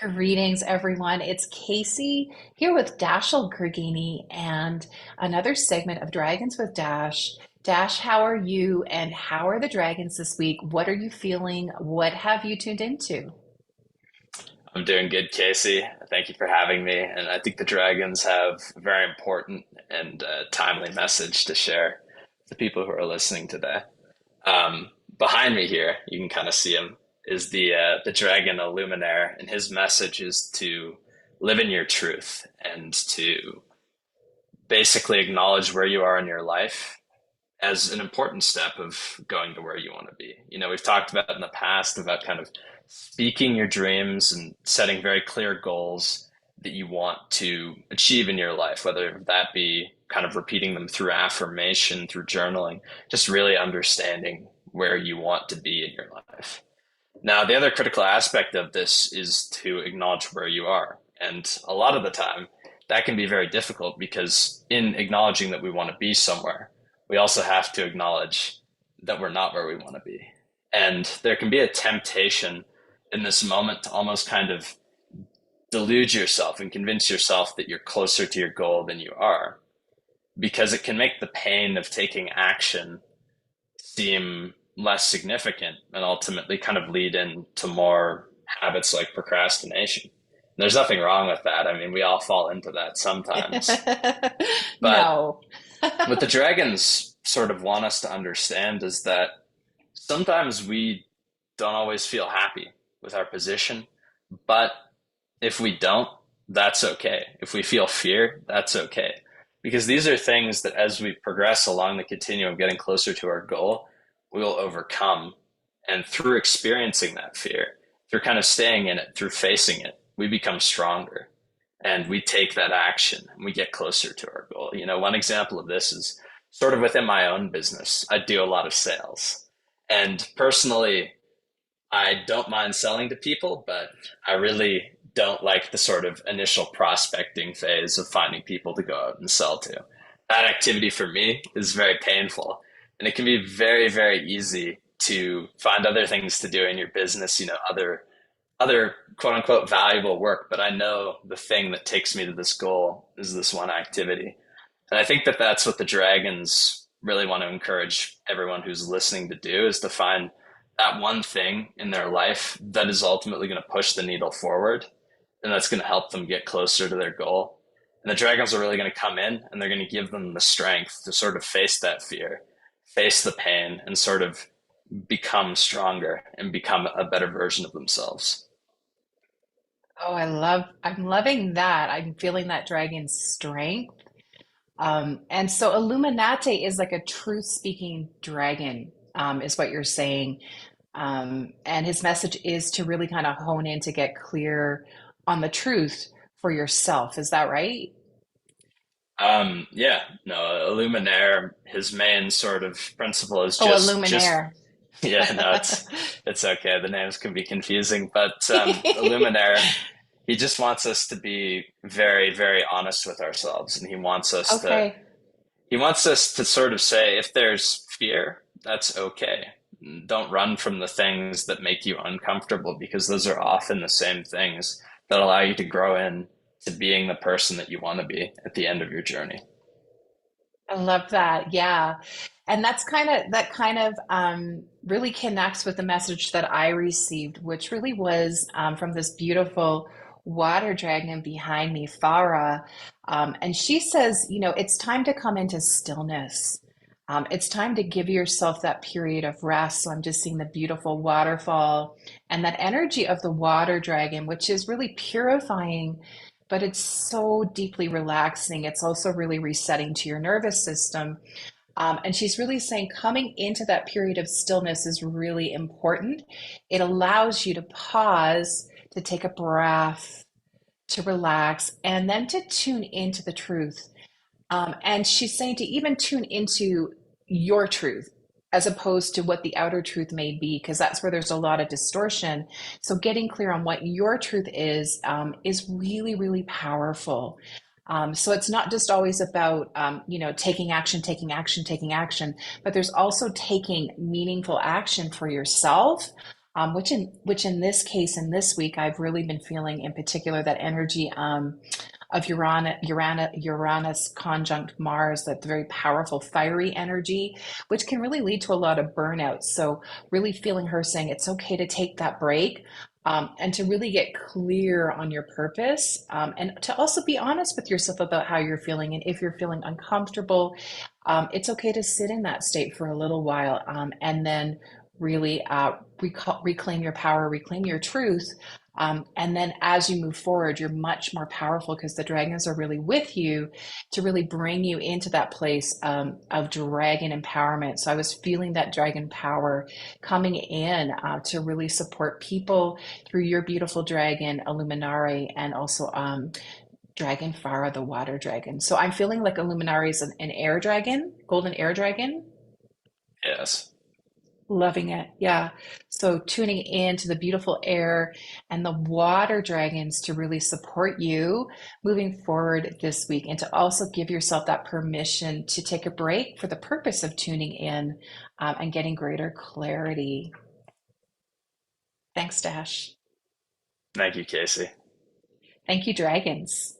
Greetings, everyone. It's Casey here with Dashel Gregini and another segment of Dragons with Dash. Dash, how are you and how are the dragons this week? What are you feeling? What have you tuned into? I'm doing good, Casey. Thank you for having me. And I think the Dragons have a very important and timely message to share to people who are listening today. Behind me here, you can kind of see him, is the Dragon Illuminaire, and his message is to live in your truth and to basically acknowledge where you are in your life as an important step of going to where you want to be. You know, we've talked about in the past about kind of speaking your dreams and setting very clear goals that you want to achieve in your life, whether that be kind of repeating them through affirmation, through journaling, just really understanding where you want to be in your life. Now, the other critical aspect of this is to acknowledge where you are. And a lot of the time, that can be very difficult because in acknowledging that we want to be somewhere, we also have to acknowledge that we're not where we want to be. And there can be a temptation in this moment to almost kind of delude yourself and convince yourself that you're closer to your goal than you are, because it can make the pain of taking action seem less significant and ultimately kind of lead into more habits like procrastination. There's nothing wrong with that. I mean, we all fall into that sometimes. But No. what the dragons sort of want us to understand is that sometimes we don't always feel happy with our position, but if we don't, that's okay. If we feel fear, that's okay. Because these are things that as we progress along the continuum of getting closer to our goal, we will overcome. And through experiencing that fear, through kind of staying in it, through facing it, we become stronger and we take that action and we get closer to our goal. You know, one example of this is sort of within my own business. I do a lot of sales. And personally, I don't mind selling to people, but I really don't like the sort of initial prospecting phase of finding people to go out and sell to. That activity for me is very painful. And it can be very, very easy to find other things to do in your business, you know, other quote unquote valuable work. But I know the thing that takes me to this goal is this one activity. And I think that that's what the Dragons really want to encourage everyone who's listening to do is to find that one thing in their life that is ultimately going to push the needle forward and that's going to help them get closer to their goal. And the Dragons are really going to come in and they're going to give them the strength to sort of face that fear, face the pain, and sort of become stronger and become a better version of themselves. Oh, I'm loving that. I'm feeling that dragon strength. And so Illuminate is like a truth-speaking dragon, is what you're saying. And his message is to really kind of hone in to get clear on the truth for yourself. Is that right? Yeah, no, Illuminaire, his main sort of principle is Oh, just Illuminaire. yeah, no, it's okay. The names can be confusing, but Illuminaire, he just wants us to be very, very honest with ourselves, and Okay. he wants us to sort of say if there's fear, that's okay. Don't run from the things that make you uncomfortable because those are often the same things that allow you to grow in to being the person that you want to be at the end of your journey. I love that. Yeah. And that kind of really connects with the message that I received, which really was from this beautiful water dragon behind me, Farah. And she says, you know, it's time to come into stillness. It's time to give yourself that period of rest. So I'm just seeing the beautiful waterfall and that energy of the water dragon, which is really purifying, but it's so deeply relaxing. It's also really resetting to your nervous system. And she's really saying coming into that period of stillness is really important. It allows you to pause, to take a breath, to relax, and then to tune into the truth. And she's saying to even tune into your truth as opposed to what the outer truth may be, because that's where there's a lot of distortion. So getting clear on what your truth is really, really powerful. So it's not just always about, you know, taking action, taking action, taking action, but there's also taking meaningful action for yourself, which in this case, in this week, I've really been feeling in particular that energy of Uranus conjunct Mars, that very powerful fiery energy, which can really lead to a lot of burnout. So really feeling her saying it's okay to take that break. And to really get clear on your purpose, and to also be honest with yourself about how you're feeling. And if you're feeling uncomfortable, it's okay to sit in that state for a little while, and then really reclaim your power, reclaim your truth. And then as you move forward, you're much more powerful because the dragons are really with you to really bring you into that place of dragon empowerment. So I was feeling that dragon power coming in to really support people through your beautiful dragon, Illuminari, and also Dragon Farah, the water dragon. So I'm feeling like Illuminari is an air dragon, golden air dragon. Yes. Loving it. Yeah. So tuning in to the beautiful air and the water dragons to really support you moving forward this week, and to also give yourself that permission to take a break for the purpose of tuning in, and getting greater clarity. Thanks, Dash. Thank you, Casey. Thank you, dragons.